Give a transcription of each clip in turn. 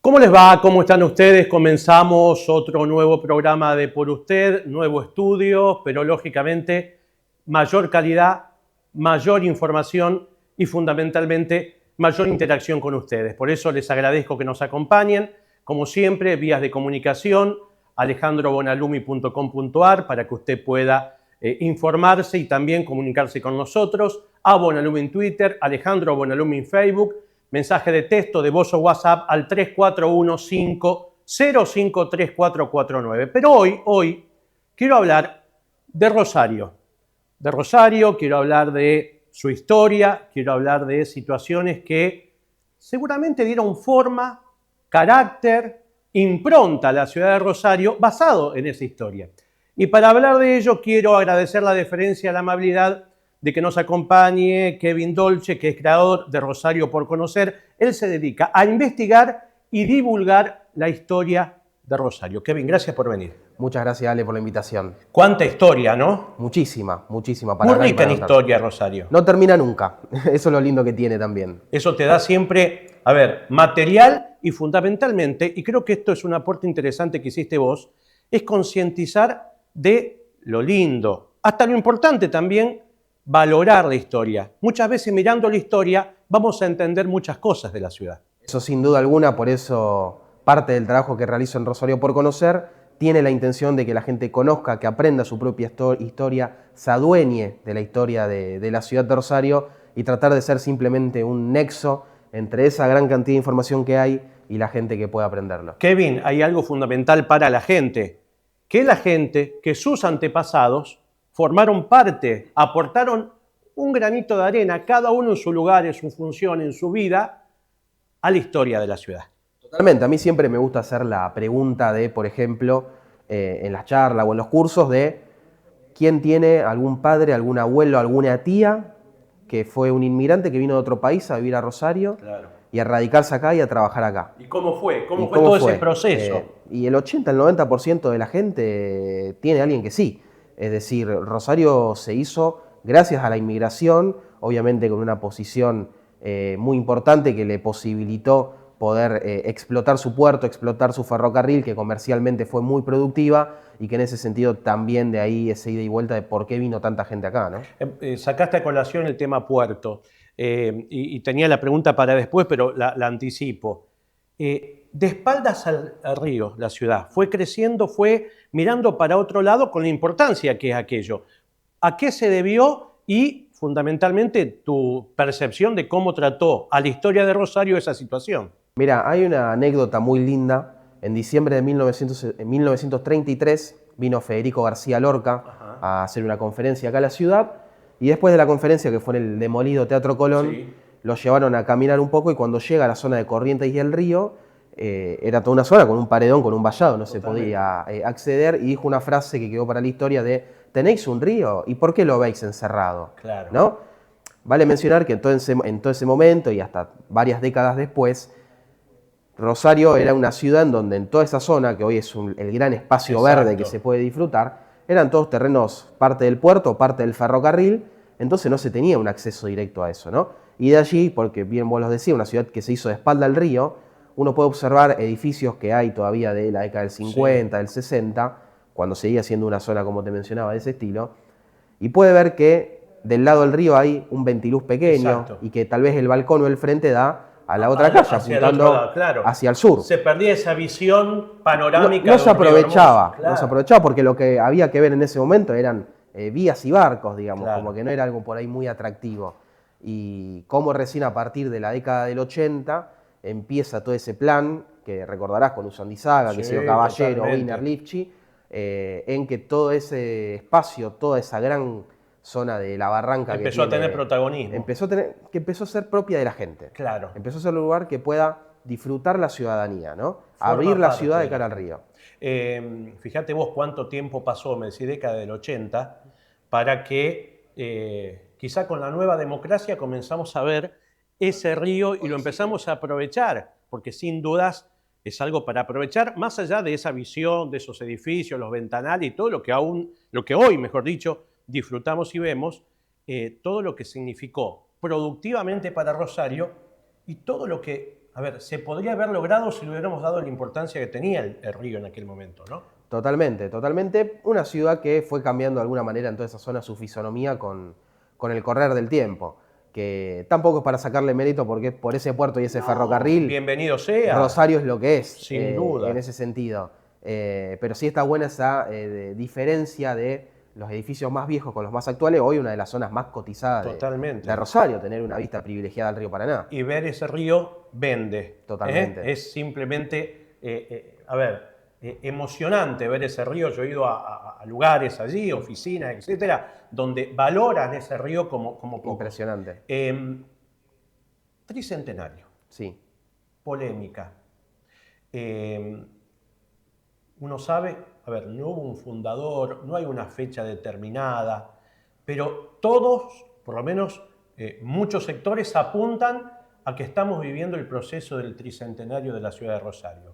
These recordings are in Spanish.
¿Cómo les va? ¿Cómo están ustedes? Comenzamos otro nuevo programa de Por Usted, nuevo estudio, pero lógicamente mayor calidad, mayor información y fundamentalmente mayor interacción con ustedes. Por eso les agradezco que nos acompañen. Como siempre, vías de comunicación, alejandrobonalumi.com.ar para que usted pueda informarse y también comunicarse con nosotros. A Bonalumi en Twitter, Alejandro Bonalumi en Facebook. Mensaje de texto, de voz o WhatsApp al 3415-053449. Pero hoy quiero hablar de Rosario. De Rosario, quiero hablar de su historia, quiero hablar de situaciones que seguramente dieron forma, carácter, impronta a la ciudad de Rosario basado en esa historia. Y para hablar de ello quiero agradecer la deferencia y la amabilidad de que nos acompañe Kevin Dolce, que es creador de Rosario por Conocer. Él se dedica a investigar y divulgar la historia de Rosario. Kevin, gracias por venir. Muchas gracias, Ale, por la invitación. ¿Cuánta historia, no? Muchísima. Muy rica en historia, Rosario. No termina nunca. Eso es lo lindo que tiene también. Eso te da siempre, material y fundamentalmente, y creo que esto es un aporte interesante que hiciste vos, es concientizar de lo lindo, hasta lo importante también, valorar la historia. Muchas veces mirando la historia vamos a entender muchas cosas de la ciudad. Eso sin duda alguna, por eso parte del trabajo que realizo en Rosario por Conocer tiene la intención de que la gente conozca, que aprenda su propia historia, se adueñe de la historia de la ciudad de Rosario y tratar de ser simplemente un nexo entre esa gran cantidad de información que hay y la gente que pueda aprenderlo. Kevin, hay algo fundamental para la gente, que sus antepasados formaron parte, aportaron un granito de arena, cada uno en su lugar, en su función, en su vida, a la historia de la ciudad. Totalmente, a mí siempre me gusta hacer la pregunta de, por ejemplo, en las charlas o en los cursos de quién tiene algún padre, algún abuelo, alguna tía que fue un inmigrante que vino de otro país a vivir a Rosario. Claro. Y a radicarse acá y a trabajar acá. ¿Y cómo fue? ¿Cómo fue todo ese proceso? Y el 80, el 90% de la gente tiene a alguien que sí. Es decir, Rosario se hizo gracias a la inmigración, obviamente con una posición muy importante que le posibilitó poder explotar su puerto, explotar su ferrocarril, que comercialmente fue muy productiva y que en ese sentido también de ahí esa ida y vuelta de por qué vino tanta gente acá, ¿no? Sacaste a colación el tema puerto. Y tenía la pregunta para después, pero la anticipo. De espaldas al río, la ciudad, fue creciendo, fue mirando para otro lado con la importancia que es aquello. ¿A qué se debió? Y fundamentalmente tu percepción de cómo trató a la historia de Rosario esa situación. Mira, hay una anécdota muy linda. En diciembre de 1933 vino Federico García Lorca a hacer una conferencia acá a la ciudad. Y después de la conferencia, que fue en el demolido Teatro Colón, sí, lo llevaron a caminar un poco y cuando llega a la zona de Corrientes y el río, era toda una zona con un paredón, con un vallado, no se podía acceder, y dijo una frase que quedó para la historia de ¿tenéis un río? ¿Y por qué lo veis encerrado? Claro. ¿No? Vale mencionar que en todo ese momento y hasta varias décadas después, Rosario era una ciudad en donde en toda esa zona, que hoy es el gran espacio verde que se puede disfrutar, eran todos terrenos, parte del puerto, parte del ferrocarril, entonces no se tenía un acceso directo a eso, ¿no? Y de allí, porque bien vos lo decías, una ciudad que se hizo de espalda al río, uno puede observar edificios que hay todavía de la década del 50, del 60, cuando seguía siendo una zona, como te mencionaba, de ese estilo, y puede ver que del lado del río hay un ventiluz pequeño y que tal vez el balcón o el frente da a la otra calle, apuntando hacia el sur. Se perdía esa visión panorámica. No se aprovechaba, claro. No se aprovechaba porque lo que había que ver en ese momento eran vías y barcos, digamos, claro, como que no era algo por ahí muy atractivo. Y como recién a partir de la década del 80 empieza todo ese plan, que recordarás con Usandizaga, sí, que se dio Caballero, Wiener, Lifchi, en que todo ese espacio, toda esa gran zona de la barranca empezó a tener protagonismo. Empezó a ser propia de la gente. Claro. Empezó a ser un lugar que pueda disfrutar la ciudadanía, ¿no? Abrir la ciudad de cara al río. Fíjate vos cuánto tiempo pasó, me decís, década del 80, para que quizá con la nueva democracia comenzamos a ver ese río y lo empezamos a aprovechar, porque sin dudas es algo para aprovechar, más allá de esa visión, de esos edificios, los ventanales y todo lo que hoy, mejor dicho, disfrutamos y vemos, todo lo que significó productivamente para Rosario y todo lo que a ver, se podría haber logrado si le hubiéramos dado la importancia que tenía el río en aquel momento, ¿no? Totalmente, totalmente. Una ciudad que fue cambiando de alguna manera en toda esa zona su fisonomía con el correr del tiempo. Que tampoco es para sacarle mérito porque por ese puerto y ese ferrocarril, bienvenido sea. Rosario es lo que es, Sin duda. en ese sentido. Pero sí está buena esa diferencia de los edificios más viejos con los más actuales. Hoy una de las zonas más cotizadas de Rosario, tener una vista privilegiada al río Paraná. Y ver ese río vende. Totalmente. Es simplemente, emocionante ver ese río. Yo he ido a lugares allí, oficinas, etcétera, donde valoran ese río como poco. Impresionante. Tricentenario. Sí. Polémica. Uno sabe, a ver, no hubo un fundador, no hay una fecha determinada, pero todos, por lo menos muchos sectores, apuntan a que estamos viviendo el proceso del tricentenario de la ciudad de Rosario.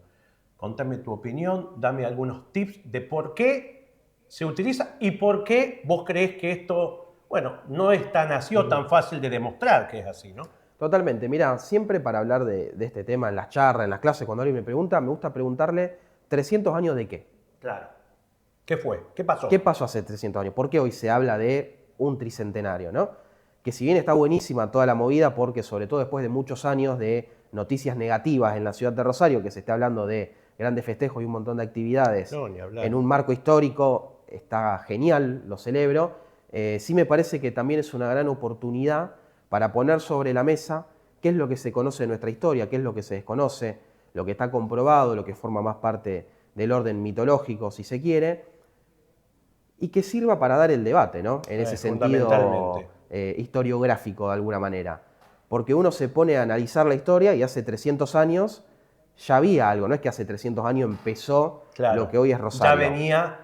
Contame tu opinión, dame algunos tips de por qué se utiliza y por qué vos creés que esto, bueno, no es tan así o tan fácil de demostrar que es así, ¿no? Totalmente. Mira, siempre para hablar de este tema en las charlas, en las clases, cuando alguien me pregunta, me gusta preguntarle 300 años de qué. Claro. ¿Qué fue? ¿Qué pasó? ¿Qué pasó hace 300 años? ¿Por qué hoy se habla de un tricentenario, ¿no? Que si bien está buenísima toda la movida, porque sobre todo después de muchos años de noticias negativas en la ciudad de Rosario, que se está hablando de grandes festejos y un montón de actividades en un marco histórico, está genial, lo celebro. Sí me parece que también es una gran oportunidad para poner sobre la mesa qué es lo que se conoce de nuestra historia, qué es lo que se desconoce, lo que está comprobado, lo que forma más parte del orden mitológico, si se quiere, y que sirva para dar el debate, ¿no? En ese sentido historiográfico, de alguna manera. Porque uno se pone a analizar la historia y hace 300 años ya había algo, no es que hace 300 años empezó lo que hoy es Rosario. Ya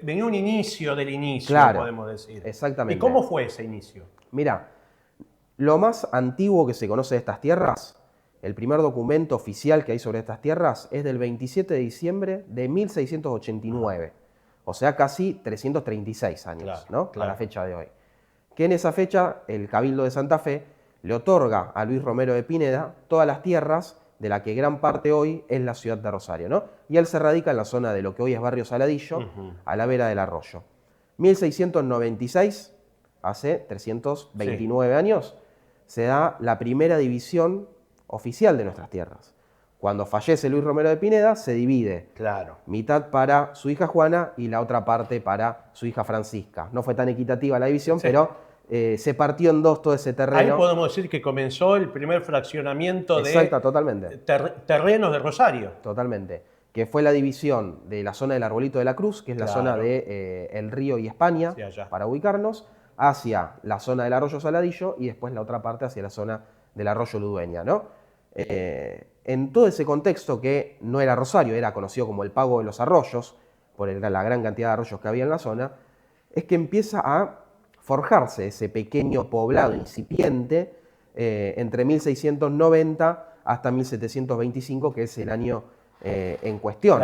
venía un inicio del inicio, claro, podemos decir. Exactamente. ¿Y cómo fue ese inicio? Mira, lo más antiguo que se conoce de estas tierras, el primer documento oficial que hay sobre estas tierras es del 27 de diciembre de 1689. O sea, casi 336 años, ¿no? A la fecha de hoy. Que en esa fecha el Cabildo de Santa Fe le otorga a Luis Romero de Pineda todas las tierras de la que gran parte hoy es la ciudad de Rosario, ¿no? Y él se radica en la zona de lo que hoy es Barrio Saladillo, a la vera del arroyo. 1696, hace 329 años, se da la primera división oficial de nuestras tierras. Cuando fallece Luis Romero de Pineda, se divide. Mitad para su hija Juana y la otra parte para su hija Francisca. No fue tan equitativa la división, pero se partió en dos todo ese terreno. Ahí podemos decir que comenzó el primer fraccionamiento totalmente. Terrenos de Rosario. Totalmente. Que fue la división de la zona del Arbolito de la Cruz, que es la zona de El Río y España, para ubicarnos, hacia la zona del Arroyo Saladillo y después la otra parte hacia la zona del Arroyo Ludueña, ¿no? En todo ese contexto que no era Rosario, era conocido como el Pago de los Arroyos, por la gran cantidad de arroyos que había en la zona, es que empieza a forjarse ese pequeño poblado incipiente entre 1690 hasta 1725, que es el año en cuestión.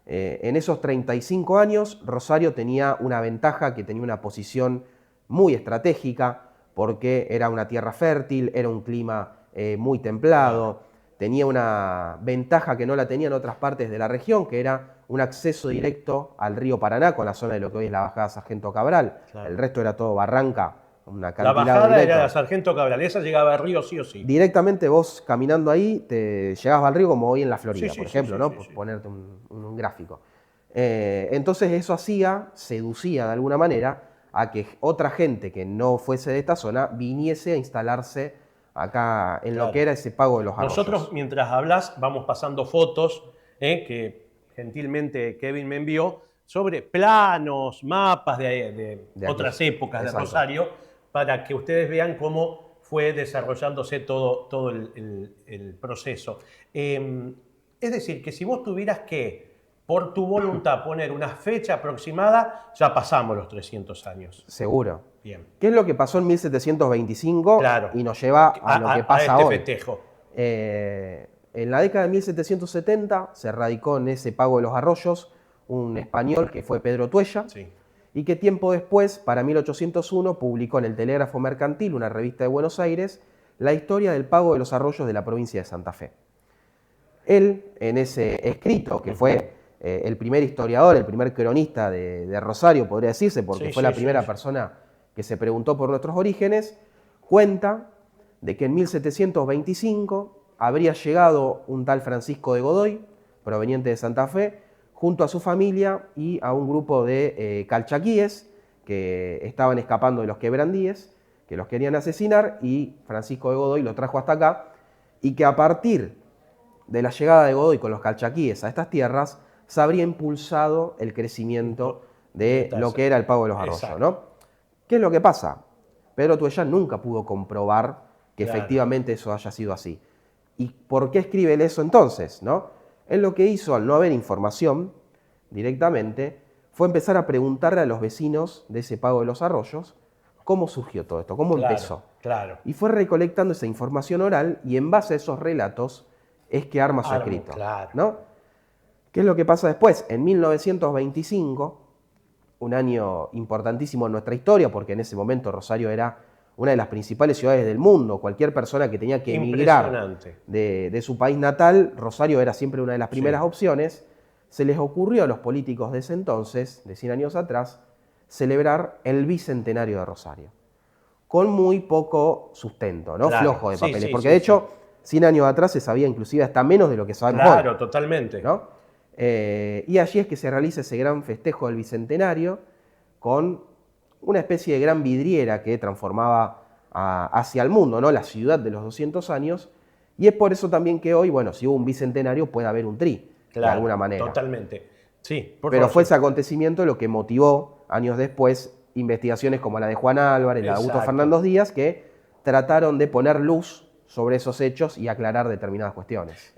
En esos 35 años, Rosario tenía una ventaja, que tenía una posición muy estratégica, porque era una tierra fértil, era un clima muy templado, tenía una ventaja que no la tenían otras partes de la región, que era un acceso directo al río Paraná, con la zona de lo que hoy es la bajada Sargento Cabral. El resto era todo barranca, una acantilado La bajada directo. era la Sargento Cabral, esa llegaba al río sí o sí. Directamente vos caminando ahí, te llegabas al río como hoy en la Florida, por ejemplo, ¿no? Por ponerte un gráfico. Entonces eso seducía de alguna manera a que otra gente que no fuese de esta zona viniese a instalarse acá en lo que era ese Pago de los Arroyos. Nosotros, mientras hablas, vamos pasando fotos que gentilmente Kevin me envió sobre planos, mapas de otras épocas de Rosario, para que ustedes vean cómo fue desarrollándose todo el proceso. Es decir, que si vos tuvieras que, por tu voluntad, poner una fecha aproximada, ya pasamos los 300 años. Seguro. Bien. ¿Qué es lo que pasó en 1725 y nos lleva a lo que pasa hoy? Festejo. En la década de 1770 se radicó en ese Pago de los Arroyos un español que fue Pedro Tuella, y que tiempo después, para 1801, publicó en el Telégrafo Mercantil, una revista de Buenos Aires, la historia del pago de los arroyos de la provincia de Santa Fe. Él, en ese escrito, que fue el primer historiador, el primer cronista de Rosario, podría decirse, porque fue la primera persona que se preguntó por nuestros orígenes, cuenta de que en 1725 habría llegado un tal Francisco de Godoy, proveniente de Santa Fe, junto a su familia y a un grupo de calchaquíes que estaban escapando de los quebrandíes, que los querían asesinar, y Francisco de Godoy los trajo hasta acá, y que a partir de la llegada de Godoy con los calchaquíes a estas tierras, se habría impulsado el crecimiento de lo que era el pago de los arroyos, ¿no? ¿Qué es lo que pasa? Pedro Tuellán nunca pudo comprobar que efectivamente eso haya sido así. ¿Y por qué escribe él eso entonces, no? Él lo que hizo, al no haber información directamente, fue empezar a preguntarle a los vecinos de ese pago de los arroyos cómo surgió todo esto, cómo empezó. Y fue recolectando esa información oral y en base a esos relatos es que arma su escrito, ¿no? ¿Qué es lo que pasa después? En 1925, un año importantísimo en nuestra historia, porque en ese momento Rosario era una de las principales ciudades del mundo. Cualquier persona que tenía que emigrar de su país natal, Rosario era siempre una de las primeras opciones. Se les ocurrió a los políticos de ese entonces, de 100 años atrás, celebrar el bicentenario de Rosario, con muy poco sustento, ¿no? Flojo de papeles, porque de hecho, 100 años atrás se sabía inclusive hasta menos de lo que sabemos hoy. Claro, totalmente. ¿No? Y allí es que se realiza ese gran festejo del bicentenario con una especie de gran vidriera que transformaba hacia el mundo, ¿no? La ciudad de los 200 años, y es por eso también que hoy, bueno, si hubo un bicentenario puede haber un tri, de alguna manera. Totalmente. Sí, pero fue ese acontecimiento lo que motivó, años después, investigaciones como la de Juan Álvarez, la de Augusto Fernández Díaz, que trataron de poner luz sobre esos hechos y aclarar determinadas cuestiones.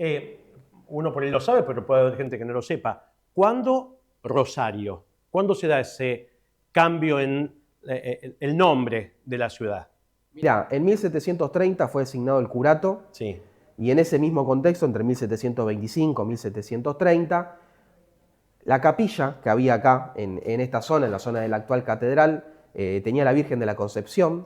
Uno por ahí lo sabe, pero puede haber gente que no lo sepa. ¿Cuándo Rosario? ¿Cuándo se da ese cambio en el nombre de la ciudad? Mirá, en 1730 fue designado el curato, y en ese mismo contexto, entre 1725 y 1730, la capilla que había acá, en esta zona, en la zona de la actual catedral, tenía la Virgen de la Concepción,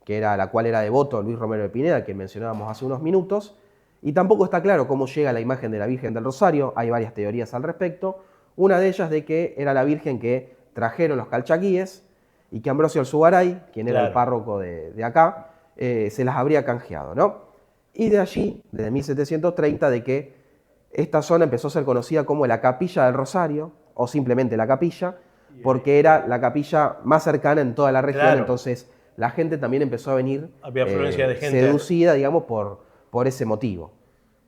que era la cual era devoto Luis Romero de Pineda, que mencionábamos hace unos minutos, y tampoco está claro cómo llega la imagen de la Virgen del Rosario. Hay varias teorías al respecto, una de ellas de que era la Virgen que trajeron los calchaquíes y que Ambrosio Alzugaray, quien era el párroco de acá, se las habría canjeado, ¿no? Y de allí, desde 1730, de que esta zona empezó a ser conocida como la Capilla del Rosario, o simplemente la capilla, porque era la capilla más cercana en toda la región, entonces la gente también empezó a venir seducida, digamos, por ese motivo.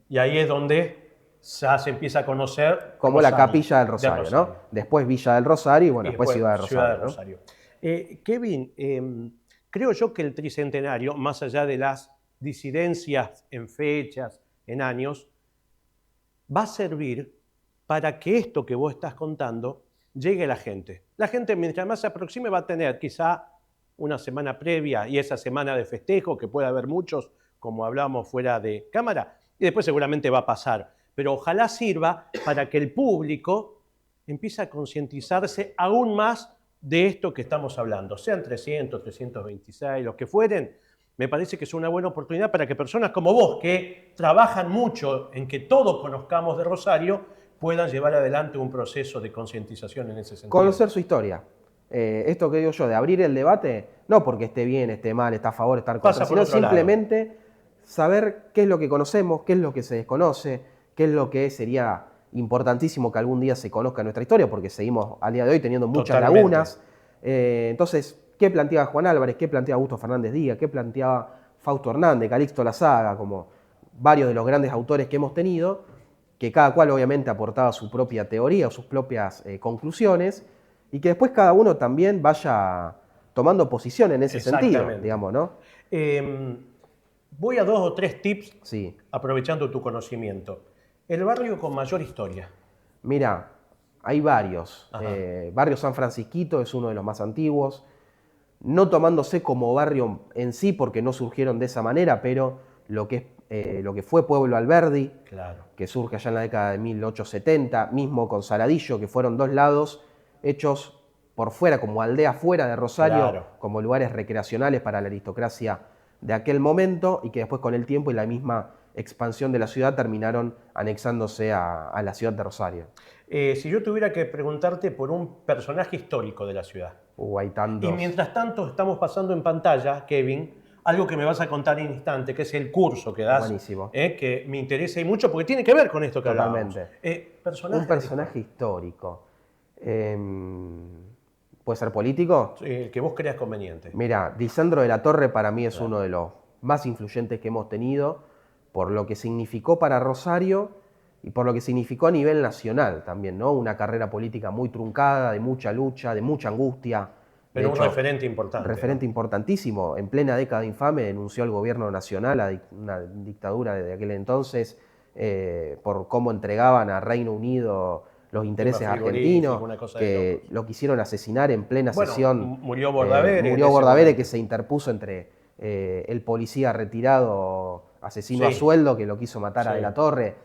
Y ahí es donde ya se empieza a conocer como Rosario, la Capilla del Rosario, ¿no? Después Villa del Rosario y, bueno, después Ciudad de Rosario. Kevin, creo yo que el tricentenario, más allá de las disidencias en fechas, en años, va a servir para que esto que vos estás contando llegue a la gente. La gente, mientras más se aproxime, va a tener quizá una semana previa y esa semana de festejo, que puede haber muchos, como hablamos fuera de cámara, y después seguramente va a pasar. Pero ojalá sirva para que el público empiece a concientizarse aún más de esto que estamos hablando. Sean 300, 326, los que fueren, me parece que es una buena oportunidad para que personas como vos, que trabajan mucho en que todos conozcamos de Rosario, puedan llevar adelante un proceso de concientización en ese sentido. Conocer su historia. Esto que digo yo, de abrir el debate, no porque esté bien, esté mal, está a favor, está en contra, sino simplemente saber qué es lo que conocemos, qué es lo que se desconoce, qué es lo que sería importantísimo que algún día se conozca nuestra historia, porque seguimos al día de hoy teniendo muchas lagunas. Entonces, ¿qué planteaba Juan Álvarez? ¿Qué planteaba Augusto Fernández Díaz? ¿Qué planteaba Fausto Hernández, Calixto Lazaga? Como varios de los grandes autores que hemos tenido, que cada cual obviamente aportaba su propia teoría o sus propias conclusiones, y que después cada uno también vaya tomando posición en ese sentido, digamos, ¿no? Voy a 2 o 3 tips, aprovechando tu conocimiento. El barrio con mayor historia. Mira, hay varios. Barrio San Francisquito es uno de los más antiguos, no tomándose como barrio en sí, porque no surgieron de esa manera, pero lo que fue Pueblo Alberdi, que surge allá en la década de 1870, mismo con Saladillo, que fueron dos lados hechos por fuera, como aldea fuera de Rosario, como lugares recreacionales para la aristocracia de aquel momento y que después con el tiempo y la misma expansión de la ciudad terminaron anexándose a la ciudad de Rosario. Si yo tuviera que preguntarte por un personaje histórico de la ciudad, Hay tantos. y mientras tanto estamos pasando en pantalla, Kevin, algo que me vas a contar en instante, que es el curso que das, Buenísimo. Que me interesa y mucho porque tiene que ver con esto que Totalmente. hablábamos. Un personaje histórico. ¿Puede ser político? El que vos creas conveniente. Mira, Lisandro de la Torre para mí es uno de los más influyentes que hemos tenido por lo que significó para Rosario y por lo que significó a nivel nacional también, ¿no? Una carrera política muy truncada, de mucha lucha, de mucha angustia. Pero De un hecho, referente importante. referente importantísimo. En plena década infame denunció al gobierno nacional, a una dictadura de aquel entonces, por cómo entregaban a Reino Unido los intereses argentinos, que lo quisieron asesinar en plena sesión. Murió Bordavere. Murió Bordavere, que se interpuso entre el policía retirado, asesino a sueldo, que lo quiso matar a De la Torre.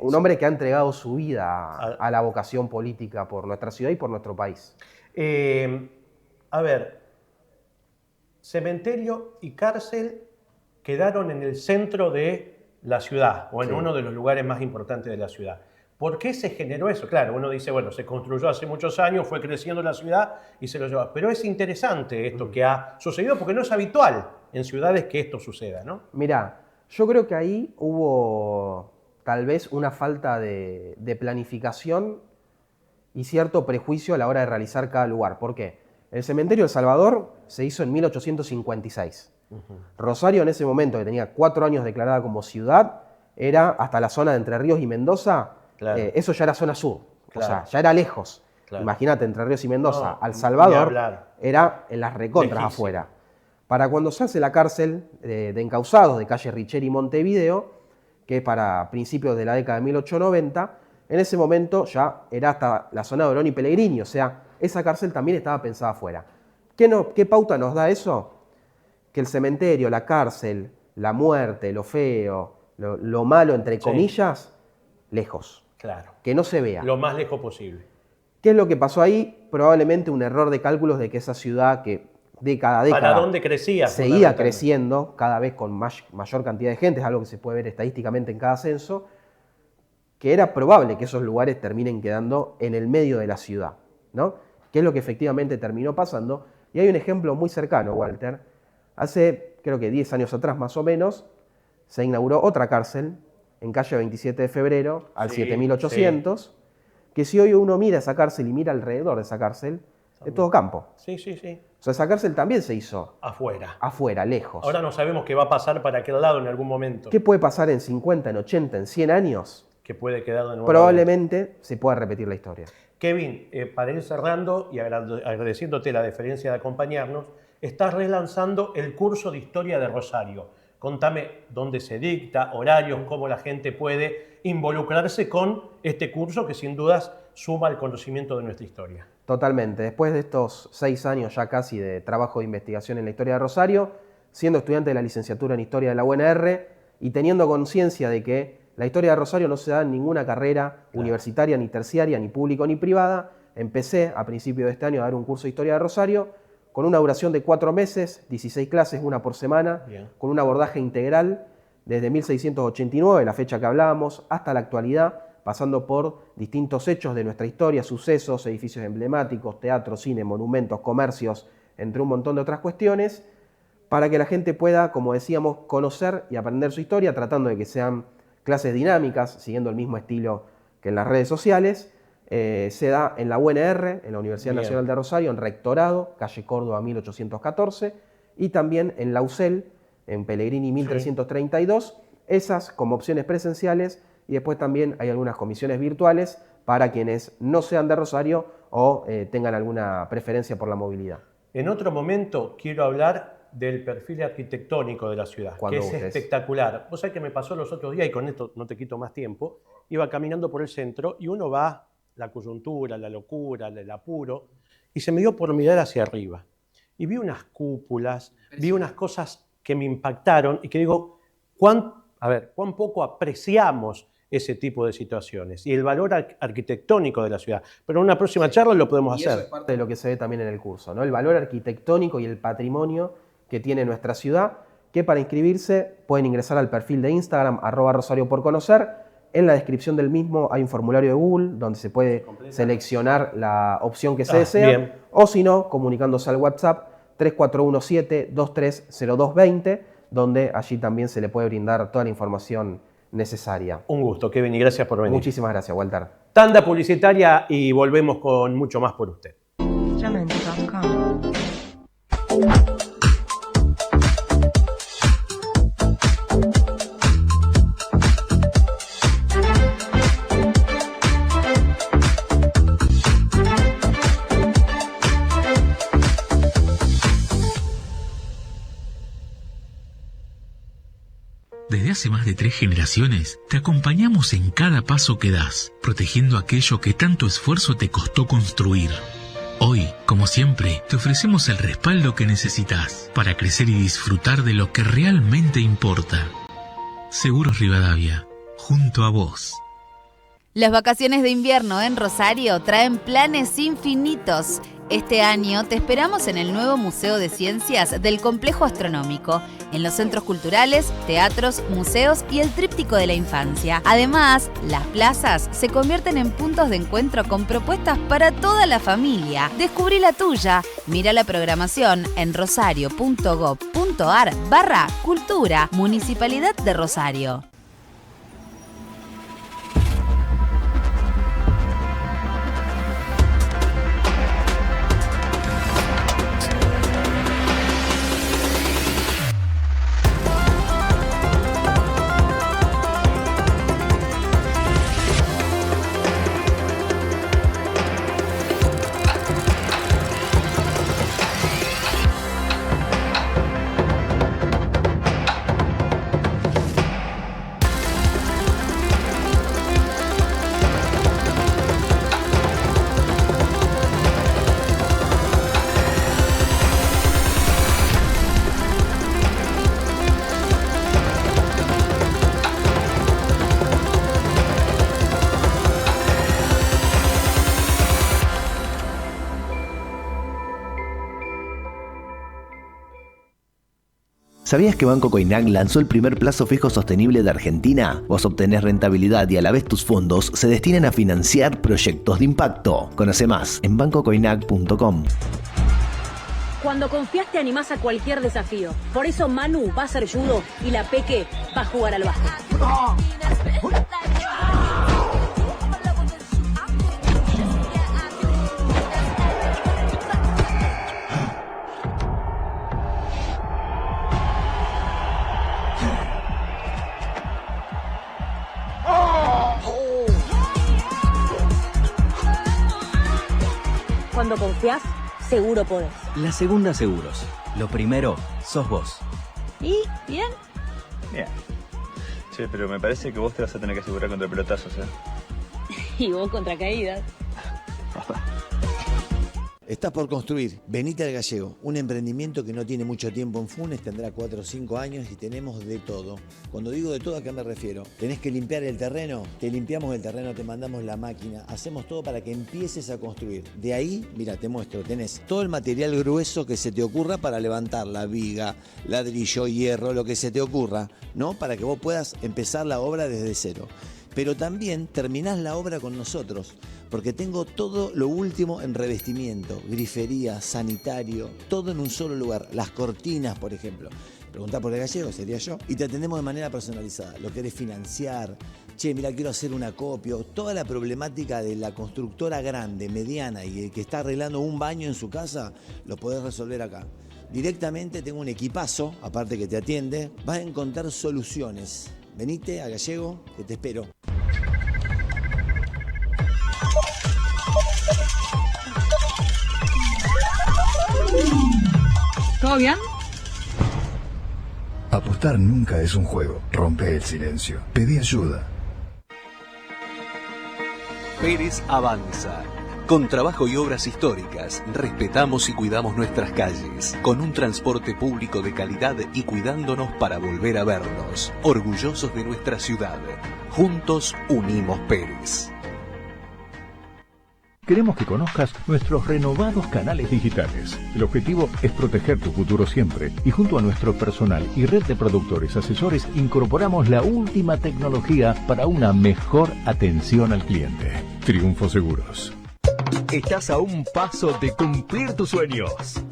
Un hombre que ha entregado su vida a la vocación política por nuestra ciudad y por nuestro país. A ver, cementerio y cárcel quedaron en el centro de la ciudad, o en uno de los lugares más importantes de la ciudad. ¿Por qué se generó eso? Claro, uno dice, bueno, se construyó hace muchos años, fue creciendo la ciudad y se lo llevó. Pero es interesante esto que ha sucedido porque no es habitual en ciudades que esto suceda, ¿no? Mirá, yo creo que ahí hubo tal vez una falta de planificación y cierto prejuicio a la hora de realizar cada lugar. ¿Por qué? El cementerio El Salvador se hizo en 1856. Rosario en ese momento, que tenía 4 años declarada como ciudad, era hasta la zona de Entre Ríos y Mendoza. Eso ya era zona sur, o sea, ya era lejos. Imagínate, Entre Ríos y Mendoza, al Salvador, era en las recontras afuera. Para cuando se hace la cárcel de encausados de calle Richeri y Montevideo, que es para principios de la década de 1890, en ese momento ya era hasta la zona de Orón y Pellegrini, o sea, esa cárcel también estaba pensada afuera. ¿Qué pauta nos da eso? Que el cementerio, la cárcel, la muerte, lo feo, lo malo, entre comillas, lejos. Claro. Que no se vea. Lo más lejos posible. ¿Qué es lo que pasó ahí? Probablemente un error de cálculos de que esa ciudad que década ¿Para dónde crecía? Seguía creciendo cada vez con mayor cantidad de gente, es algo que se puede ver estadísticamente en cada censo, que era probable que esos lugares terminen quedando en el medio de la ciudad, ¿no? ¿Qué es lo que efectivamente terminó pasando? Y hay un ejemplo muy cercano, Walter. Hace, creo que 10 años atrás más o menos, se inauguró otra cárcel en calle 27 de febrero, al 7800, que si hoy uno mira esa cárcel y mira alrededor de esa cárcel, es todo campo. Sí, sí, sí. O sea, esa cárcel también se hizo afuera. Afuera, lejos. Ahora no sabemos qué va a pasar para aquel lado en algún momento. ¿Qué puede pasar en 50, en 80, en 100 años? Que puede quedar de nuevo. Probablemente se pueda repetir la historia. Kevin, para ir cerrando y agradeciéndote la deferencia de acompañarnos, estás relanzando el curso de Historia de Rosario. Contame dónde se dicta, horarios, cómo la gente puede involucrarse con este curso que sin dudas suma al conocimiento de nuestra historia. Totalmente. Después de estos 6 años ya casi de trabajo de investigación en la historia de Rosario, siendo estudiante de la licenciatura en Historia de la UNR y teniendo conciencia de que la historia de Rosario no se da en ninguna carrera universitaria, ni terciaria, ni público, ni privada, empecé a principios de este año a dar un curso de Historia de Rosario con una duración de 4 meses, 16 clases, una por semana, con un abordaje integral desde 1689, la fecha que hablábamos, hasta la actualidad, pasando por distintos hechos de nuestra historia, sucesos, edificios emblemáticos, teatro, cine, monumentos, comercios, entre un montón de otras cuestiones, para que la gente pueda, como decíamos, conocer y aprender su historia, tratando de que sean clases dinámicas, siguiendo el mismo estilo que en las redes sociales. Se da en la UNR, en la Universidad Nacional de Rosario, en Rectorado, calle Córdoba 1814, y también en la UCEL, en Pellegrini 1332, esas como opciones presenciales, y después también hay algunas comisiones virtuales para quienes no sean de Rosario o tengan alguna preferencia por la movilidad. En otro momento quiero hablar del perfil arquitectónico de la ciudad, que es espectacular. Vos sabés que me pasó los otros días, y con esto no te quito más tiempo, iba caminando por el centro y uno va la coyuntura, la locura, el apuro, y se me dio por mirar hacia arriba. Y vi unas cúpulas, vi unas cosas que me impactaron y que digo, cuán poco apreciamos ese tipo de situaciones y el valor arquitectónico de la ciudad. Pero en una próxima charla lo podemos hacer. Eso es parte de lo que se ve también en el curso, ¿no? El valor arquitectónico y el patrimonio que tiene nuestra ciudad, que para inscribirse pueden ingresar al perfil de Instagram @RosarioPorConocer. En la descripción del mismo hay un formulario de Google donde se puede seleccionar la opción que se desea. Bien. O si no, comunicándose al WhatsApp 3417-230220, donde allí también se le puede brindar toda la información necesaria. Un gusto, Kevin, y gracias por venir. Muchísimas gracias, Walter. Tanda publicitaria y volvemos con mucho más por usted. Jamendo.com. Desde hace más de 3 generaciones, te acompañamos en cada paso que das, protegiendo aquello que tanto esfuerzo te costó construir. Hoy, como siempre, te ofrecemos el respaldo que necesitas para crecer y disfrutar de lo que realmente importa. Seguros Rivadavia, junto a vos. Las vacaciones de invierno en Rosario traen planes infinitos. Este año te esperamos en el nuevo Museo de Ciencias del Complejo Astronómico, en los centros culturales, teatros, museos y el Tríptico de la Infancia. Además, las plazas se convierten en puntos de encuentro con propuestas para toda la familia. Descubrí la tuya. Mira la programación en rosario.gov.ar/cultura, Municipalidad de Rosario. ¿Sabías que Banco Coinac lanzó el primer plazo fijo sostenible de Argentina? Vos obtenés rentabilidad y a la vez tus fondos se destinan a financiar proyectos de impacto. Conoce más en bancocoinac.com. Cuando confías te animás a cualquier desafío. Por eso Manu va a hacer judo y la Peque va a jugar al básquet. Cuando confías, seguro podés. La segunda seguros. Lo primero, sos vos. ¿Y? ¿Bien? Bien. Che, pero me parece que vos te vas a tener que asegurar contra pelotazos, ¿eh? Y vos contra caídas. Estás por construir Venite al Gallego, un emprendimiento que no tiene mucho tiempo en Funes, tendrá 4 o 5 años y tenemos de todo. Cuando digo de todo, ¿a qué me refiero? ¿Tenés que limpiar el terreno? Te limpiamos el terreno, te mandamos la máquina, hacemos todo para que empieces a construir. De ahí, mira, te muestro, tenés todo el material grueso que se te ocurra para levantar la viga, ladrillo, hierro, lo que se te ocurra, ¿no? Para que vos puedas empezar la obra desde cero. Pero también terminás la obra con nosotros, porque tengo todo lo último en revestimiento, grifería, sanitario, todo en un solo lugar. Las cortinas, por ejemplo. Preguntá por el Gallego, sería yo. Y te atendemos de manera personalizada. Lo querés financiar, che, mira, quiero hacer un acopio. Toda la problemática de la constructora grande, mediana y el que está arreglando un baño en su casa, lo podés resolver acá. Directamente tengo un equipazo, aparte que te atiende, vas a encontrar soluciones. Venite a Gallego, que te espero. ¿Todo bien? Apostar nunca es un juego. Rompe el silencio. Pedí ayuda. Pérez avanza. Con trabajo y obras históricas, respetamos y cuidamos nuestras calles, con un transporte público de calidad y cuidándonos para volver a vernos. Orgullosos de nuestra ciudad. Juntos unimos Pérez. Queremos que conozcas nuestros renovados canales digitales. El objetivo es proteger tu futuro siempre y junto a nuestro personal y red de productores asesores incorporamos la última tecnología para una mejor atención al cliente. Triunfo Seguros. Estás a un paso de cumplir tus sueños.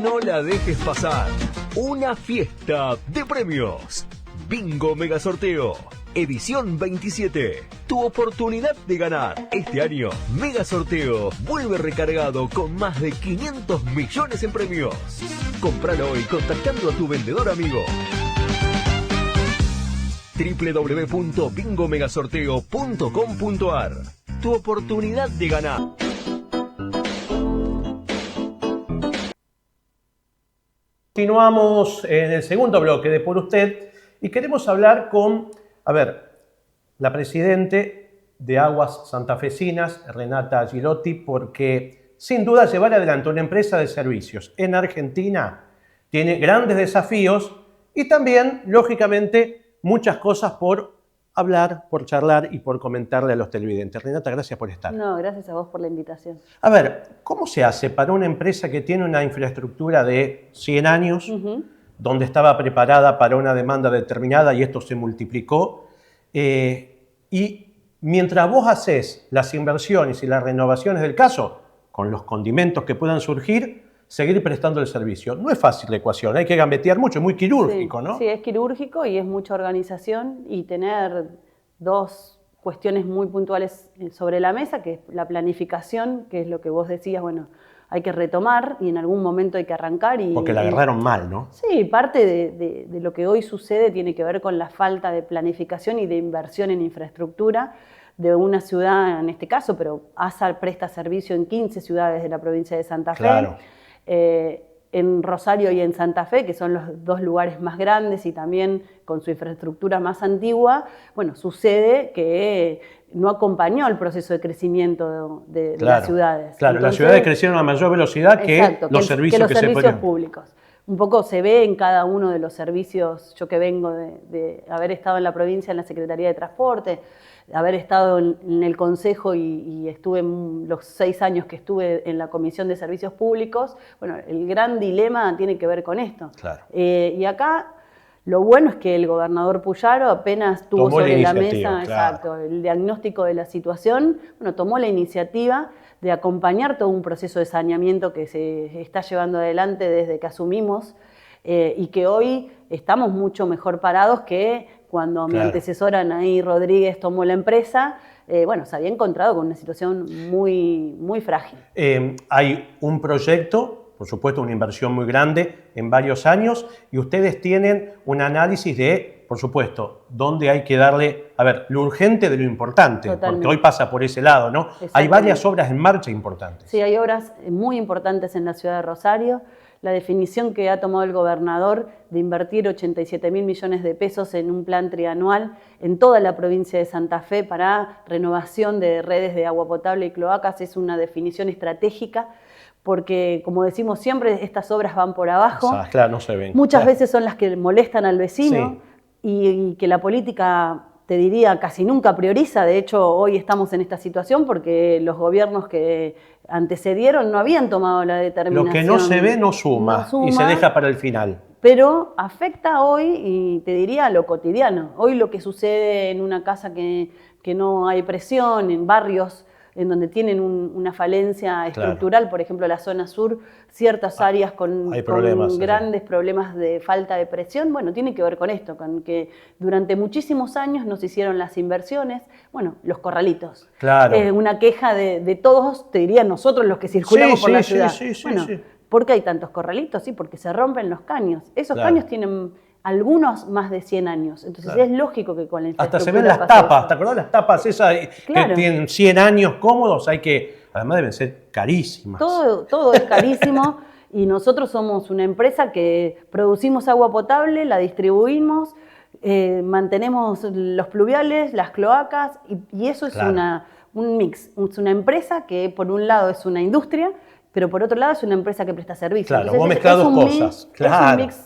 No la dejes pasar. Una fiesta de premios. Bingo Mega Sorteo. Edición 27. Tu oportunidad de ganar. Este año, Mega Sorteo vuelve recargado con más de 500 millones en premios. Compralo hoy contactando a tu vendedor amigo. www.bingomegasorteo.com.ar. Tu oportunidad de ganar. Continuamos en el segundo bloque de Por Usted y queremos hablar con, la presidente de Aguas Santafesinas, Renata Girotti, porque sin duda llevar adelante una empresa de servicios en Argentina tiene grandes desafíos y también, lógicamente, muchas cosas por hablar, por charlar y por comentarle a los televidentes. Renata, gracias por estar. No, gracias a vos por la invitación. A ver, ¿cómo se hace para una empresa que tiene una infraestructura de 100 años, donde estaba preparada para una demanda determinada y esto se multiplicó, y mientras vos haces las inversiones y las renovaciones del caso, con los condimentos que puedan surgir, seguir prestando el servicio? No es fácil la ecuación, hay que gambetear mucho, es muy quirúrgico, ¿no? Sí, es quirúrgico y es mucha organización y tener dos cuestiones muy puntuales sobre la mesa, que es la planificación, que es lo que vos decías, bueno, hay que retomar y en algún momento hay que arrancar. Porque la agarraron mal, ¿no? Sí, parte de lo que hoy sucede tiene que ver con la falta de planificación y de inversión en infraestructura de una ciudad, en este caso, pero ASA presta servicio en 15 ciudades de la provincia de Santa Fe. Claro. En Rosario y en Santa Fe, que son los dos lugares más grandes y también con su infraestructura más antigua, bueno, sucede que no acompañó el proceso de crecimiento de las ciudades. Claro, entonces, las ciudades crecieron a mayor velocidad que los servicios que se ponen. Públicos. Un poco se ve en cada uno de los servicios, yo que vengo de haber estado en la provincia en la Secretaría de Transporte, haber estado en el Consejo y estuve los 6 años que estuve en la Comisión de Servicios Públicos, bueno, el gran dilema tiene que ver con esto. Claro. Y acá lo bueno es que el gobernador Puyaro apenas tuvo sobre la mesa el diagnóstico de la situación, bueno, tomó la iniciativa de acompañar todo un proceso de saneamiento que se está llevando adelante desde que asumimos y que hoy estamos mucho mejor parados que cuando mi antecesora Anaí Rodríguez tomó la empresa, bueno, se había encontrado con una situación muy, muy frágil. Hay un proyecto, por supuesto una inversión muy grande en varios años, y ustedes tienen un análisis de, por supuesto, dónde hay que darle, lo urgente de lo importante, porque hoy pasa por ese lado, ¿no? Hay varias obras en marcha importantes. Sí, hay obras muy importantes en la ciudad de Rosario. La definición que ha tomado el gobernador de invertir 87.000 millones de pesos en un plan trianual en toda la provincia de Santa Fe para renovación de redes de agua potable y cloacas es una definición estratégica porque, como decimos siempre, estas obras van por abajo. Claro, no se ven. Muchas veces son las que molestan al vecino y que la política, te diría, casi nunca prioriza. De hecho, hoy estamos en esta situación porque los gobiernos que antecedieron no habían tomado la determinación. Lo que no se ve no suma y se deja para el final. Pero afecta hoy, y te diría, a lo cotidiano. Hoy lo que sucede en una casa que no hay presión, en barrios en donde tienen una falencia estructural, por ejemplo la zona sur, ciertas áreas con grandes problemas de falta de presión, bueno, tiene que ver con esto, con que durante muchísimos años no se hicieron las inversiones, bueno, los corralitos. Claro. Una queja de todos, te diría nosotros los que circulamos por la ciudad. ¿Por qué hay tantos corralitos? Sí, porque se rompen los caños. Esos caños tienen algunos más de 100 años. Entonces es lógico que con la infraestructura... Hasta se ven las tapas, ¿te acordás las tapas esas que tienen 100 años cómodos? Además deben ser carísimas. Todo es carísimo y nosotros somos una empresa que producimos agua potable, la distribuimos, mantenemos los pluviales, las cloacas y eso es un mix. Es una empresa que por un lado es una industria, pero por otro lado es una empresa que presta servicios. Claro, vos mezclás dos cosas. Es un mix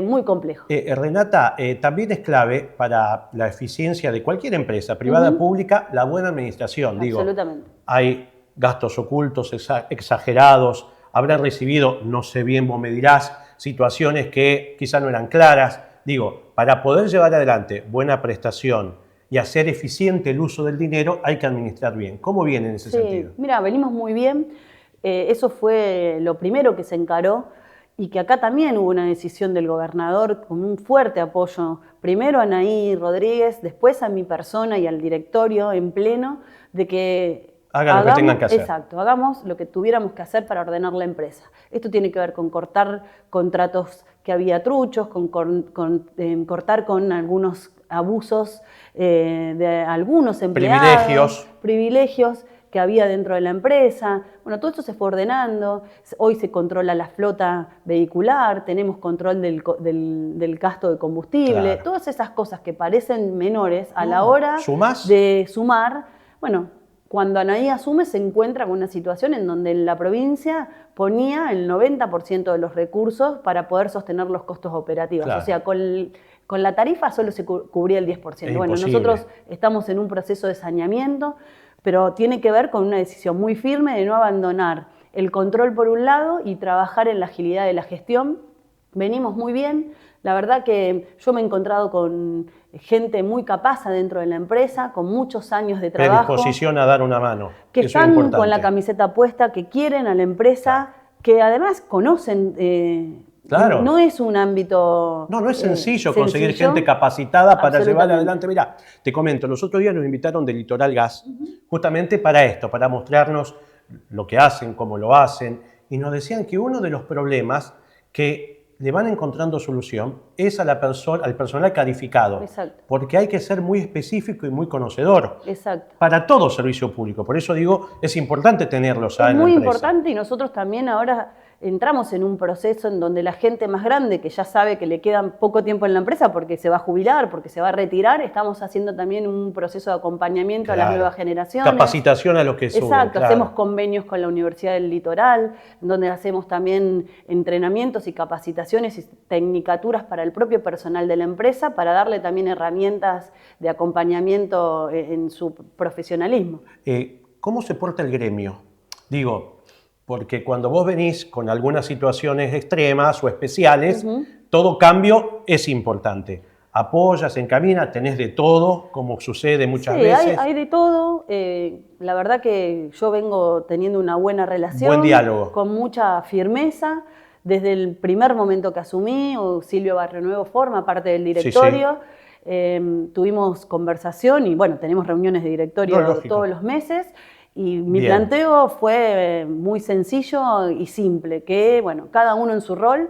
muy complejo. Renata, también es clave para la eficiencia de cualquier empresa, privada o pública, la buena administración. Absolutamente. Digo, hay gastos ocultos, exagerados, habrán recibido, no sé bien, vos me dirás, situaciones que quizá no eran claras. Digo, para poder llevar adelante buena prestación y hacer eficiente el uso del dinero, hay que administrar bien. ¿Cómo viene en ese sentido? Mira, venimos muy bien. Eso fue lo primero que se encaró y que acá también hubo una decisión del gobernador con un fuerte apoyo, primero a Anaí Rodríguez, después a mi persona y al directorio en pleno, de que hagan lo que tengan que hacer. Exacto, hagamos lo que tuviéramos que hacer para ordenar la empresa. Esto tiene que ver con cortar contratos que había truchos, con cortar con algunos abusos de algunos empleados. Privilegios que había dentro de la empresa. Bueno, todo esto se fue ordenando. Hoy se controla la flota vehicular, tenemos control del gasto de combustible. Claro. Todas esas cosas que parecen menores a la hora de sumar. Bueno, cuando Anaí asume se encuentra con una situación en donde la provincia ponía el 90% de los recursos para poder sostener los costos operativos. Claro. O sea, con la tarifa solo se cubría el 10%. Bueno, nosotros estamos en un proceso de saneamiento, pero tiene que ver con una decisión muy firme de no abandonar el control por un lado y trabajar en la agilidad de la gestión. Venimos muy bien. La verdad que yo me he encontrado con gente muy capaz dentro de la empresa, con muchos años de trabajo. Predisposición a dar una mano. Que están con la camiseta puesta, que quieren a la empresa, que además conocen. Claro. No es un ámbito. No es sencillo conseguir gente capacitada para llevar adelante. Mirá, te comento, los otros días nos invitaron de Litoral Gas, justamente para esto, para mostrarnos lo que hacen, cómo lo hacen, y nos decían que uno de los problemas que le van encontrando solución es al personal calificado. Exacto. Porque hay que ser muy específico y muy conocedor. Exacto. Para todo servicio público. Por eso digo, es importante tenerlos en la empresa. Es muy importante, y nosotros también ahora entramos en un proceso en donde la gente más grande, que ya sabe que le quedan poco tiempo en la empresa porque se va a jubilar, porque se va a retirar, estamos haciendo también un proceso de acompañamiento a las nuevas generaciones. Capacitación a los que suben. Exacto, hacemos convenios con la Universidad del Litoral, donde hacemos también entrenamientos y capacitaciones y tecnicaturas para el propio personal de la empresa, para darle también herramientas de acompañamiento en su profesionalismo. ¿Cómo se porta el gremio? Digo, porque cuando vos venís con algunas situaciones extremas o especiales, todo cambio es importante. Apoyas, encaminas, tenés de todo, como sucede muchas veces. Hay de todo. La verdad que yo vengo teniendo una buena relación. Buen diálogo. Con mucha firmeza. Desde el primer momento que asumí, Silvio Barrionuevo forma parte del directorio. Tuvimos conversación y bueno, tenemos reuniones de directorio todos los meses. Y mi planteo fue muy sencillo y simple, que bueno, cada uno en su rol,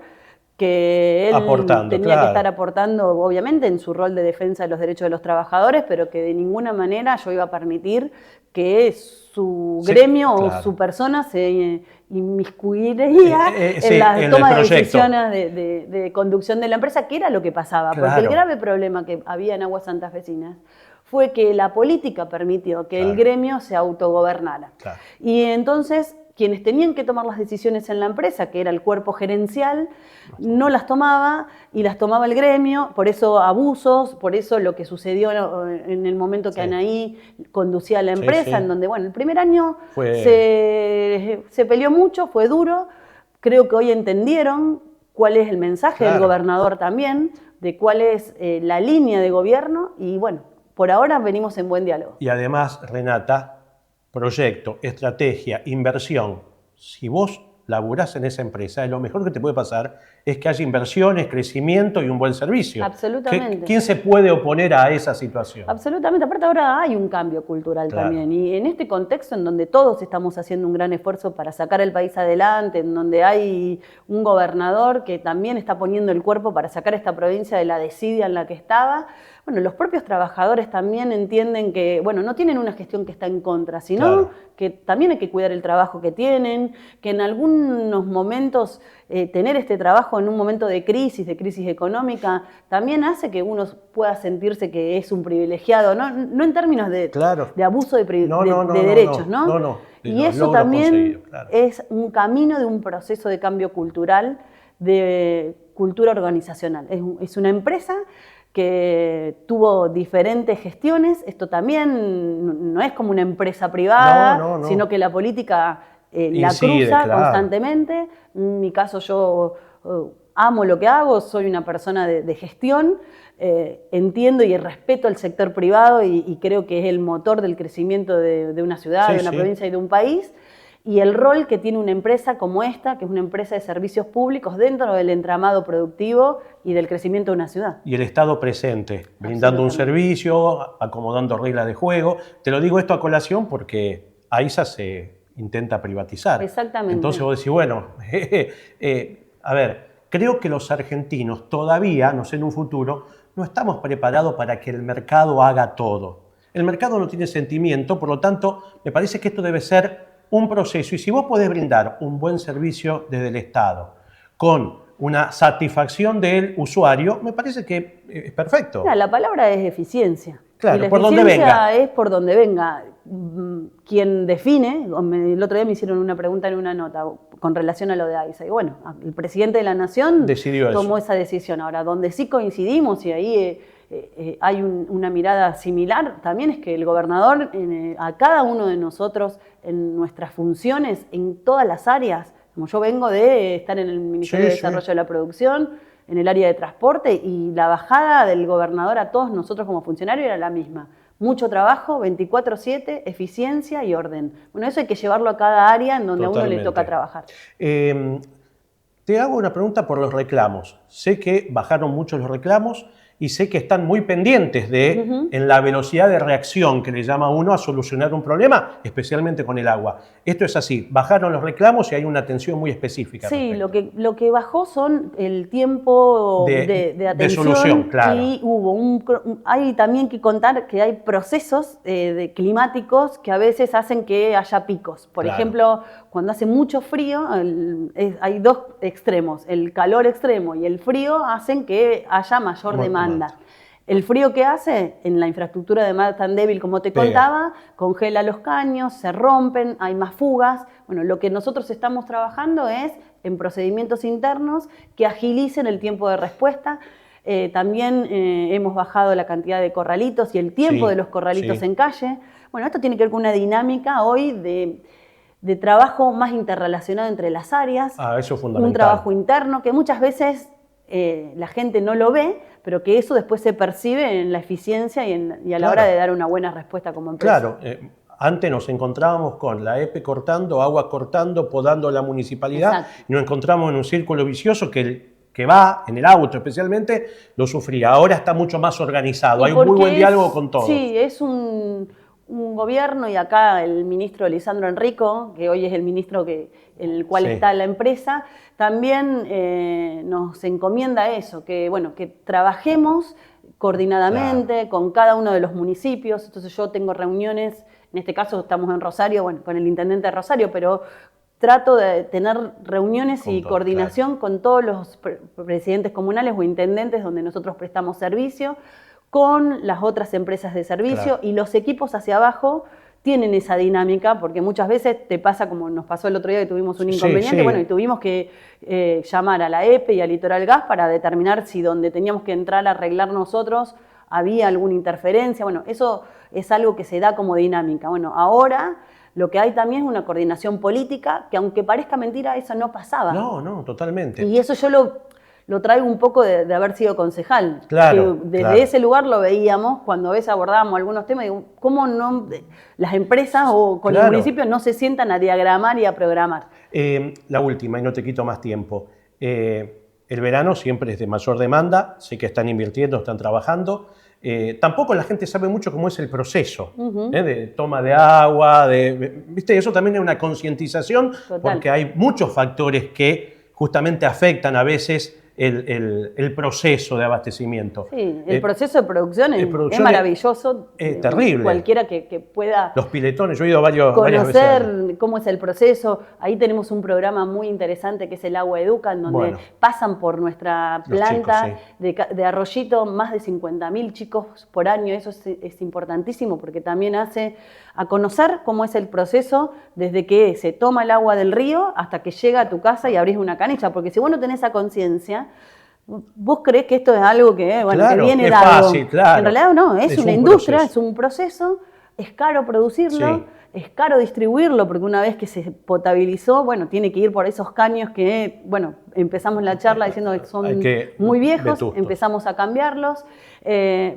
que él tenía que estar aportando, obviamente, en su rol de defensa de los derechos de los trabajadores, pero que de ninguna manera yo iba a permitir que su gremio o su persona se inmiscuiría en la toma de decisiones de conducción de la empresa, que era lo que pasaba. Porque el grave problema que había en Aguas Santafesinas fue que la política permitió que el gremio se autogobernara. Y entonces quienes tenían que tomar las decisiones en la empresa, que era el cuerpo gerencial, no las tomaba y las tomaba el gremio, por eso abusos, por eso lo que sucedió en el momento que Anaí conducía la empresa, en donde, bueno, el primer año se peleó mucho, fue duro. Creo que hoy entendieron cuál es el mensaje del gobernador también, de cuál es la línea de gobierno y, bueno, por ahora venimos en buen diálogo. Y además, Renata, proyecto, estrategia, inversión. Si vos laburás en esa empresa, lo mejor que te puede pasar es que haya inversiones, crecimiento y un buen servicio. Absolutamente. ¿Quién se puede oponer a esa situación? Absolutamente. Aparte ahora hay un cambio cultural también. Y en este contexto en donde todos estamos haciendo un gran esfuerzo para sacar el país adelante, en donde hay un gobernador que también está poniendo el cuerpo para sacar esta provincia de la desidia en la que estaba, bueno, los propios trabajadores también entienden que, bueno, no tienen una gestión que está en contra, sino que también hay que cuidar el trabajo que tienen, que en algunos momentos tener este trabajo en un momento de crisis económica, también hace que uno pueda sentirse que es un privilegiado, no en términos de abuso de derechos, ¿no? Y eso también es un camino de un proceso de cambio cultural, de cultura organizacional. Es una empresa que tuvo diferentes gestiones. Esto también no es como una empresa privada, sino que la política la cruza constantemente. En mi caso, yo amo lo que hago, soy una persona de gestión, entiendo y respeto el sector privado y creo que es el motor del crecimiento de una ciudad, de una provincia y de un país. Y el rol que tiene una empresa como esta, que es una empresa de servicios públicos dentro del entramado productivo y del crecimiento de una ciudad. Y el Estado presente, brindando un servicio, acomodando reglas de juego. Te lo digo esto a colación porque AISA se intenta privatizar. Exactamente. Entonces vos decís, bueno, a ver, creo que los argentinos todavía, no sé, en un futuro, no estamos preparados para que el mercado haga todo. El mercado no tiene sentimiento, por lo tanto, me parece que esto debe ser un proceso, y si vos podés brindar un buen servicio desde el Estado con una satisfacción del usuario, me parece que es perfecto. Mira, la palabra es eficiencia. Claro, y la por donde venga. Es por donde venga. Quien define, el otro día me hicieron una pregunta en una nota con relación a lo de AISA, y bueno, el presidente de la Nación tomó esa decisión. Ahora, donde sí coincidimos, y ahí hay una mirada similar, también es que el gobernador, a cada uno de nosotros, en nuestras funciones, en todas las áreas, como yo vengo de estar en el Ministerio de Desarrollo de la Producción, en el área de transporte, y la bajada del gobernador a todos nosotros como funcionarios era la misma. Mucho trabajo, 24/7, eficiencia y orden. Bueno, eso hay que llevarlo a cada área en donde a uno le toca trabajar. Te hago una pregunta por los reclamos. Sé que bajaron mucho los reclamos y sé que están muy pendientes de, en la velocidad de reacción que le llama uno a solucionar un problema, especialmente con el agua. Esto es así, bajaron los reclamos y hay una atención muy específica. Sí, lo que bajó son el tiempo de atención. De solución, claro. Y hay también que contar que hay procesos climáticos que a veces hacen que haya picos. Por ejemplo, cuando hace mucho frío, hay dos extremos, el calor extremo y el frío hacen que haya mayor demanda. El frío que hace en la infraestructura además tan débil como te contaba, congela los caños, se rompen, hay más fugas. Bueno, lo que nosotros estamos trabajando es en procedimientos internos que agilicen el tiempo de respuesta. También hemos bajado la cantidad de corralitos y el tiempo de los corralitos en calle. Bueno, esto tiene que ver con una dinámica hoy de trabajo más interrelacionado entre las áreas. Eso es fundamental. Un trabajo interno que muchas veces la gente no lo ve, pero que eso después se percibe en la eficiencia y a la hora de dar una buena respuesta como empresa. Claro, antes nos encontrábamos con la EPE cortando, agua cortando, podando la municipalidad, y nos encontramos en un círculo vicioso que el que va, en el auto especialmente, lo sufría. Ahora está mucho más organizado, hay un muy buen diálogo con todos. Sí, es un gobierno, y acá el ministro Lisandro Enrico, que hoy es el ministro en el cual está la empresa, también nos encomienda eso, que trabajemos coordinadamente con cada uno de los municipios. Entonces yo tengo reuniones, en este caso estamos en Rosario, con el intendente de Rosario, pero trato de tener reuniones y coordinación con todos los presidentes comunales o intendentes donde nosotros prestamos servicio, con las otras empresas de servicio, y los equipos hacia abajo tienen esa dinámica, porque muchas veces te pasa como nos pasó el otro día que tuvimos un inconveniente, y tuvimos que llamar a la EPE y a Litoral Gas para determinar si donde teníamos que entrar a arreglar nosotros había alguna interferencia. Bueno, eso es algo que se da como dinámica. Bueno, ahora lo que hay también es una coordinación política, que aunque parezca mentira, eso no pasaba. No, totalmente. Y eso yo lo traigo un poco de haber sido concejal. Claro, que desde ese lugar lo veíamos cuando a veces abordábamos algunos temas. Digo, ¿cómo no las empresas o con los municipios no se sientan a diagramar y a programar? La última, y no te quito más tiempo. El verano siempre es de mayor demanda, sé que están invirtiendo, están trabajando. Tampoco la gente sabe mucho cómo es el proceso de toma de agua, ¿viste? Eso también es una concientización, porque hay muchos factores que justamente afectan a veces el proceso de abastecimiento. Sí, el proceso de producción es maravilloso. Es terrible. Cualquiera que pueda los piletones, yo he ido varias veces. Conocer cómo es el proceso. Ahí tenemos un programa muy interesante que es el Agua Educa, en donde pasan por nuestra planta de Arroyito más de 50.000 chicos por año. Eso es importantísimo, porque también hace a conocer cómo es el proceso desde que se toma el agua del río hasta que llega a tu casa y abrís una canilla. Porque si vos no tenés esa conciencia, vos creés que esto es algo que, bueno, claro, que viene es dado. fácil, claro. En realidad no, es una un industria, proceso. es un proceso, es caro producirlo, Sí. es caro distribuirlo, porque una vez que se potabilizó, bueno, tiene que ir por esos caños que, bueno, empezamos la charla diciendo que son muy viejos, vetustos. empezamos a cambiarlos.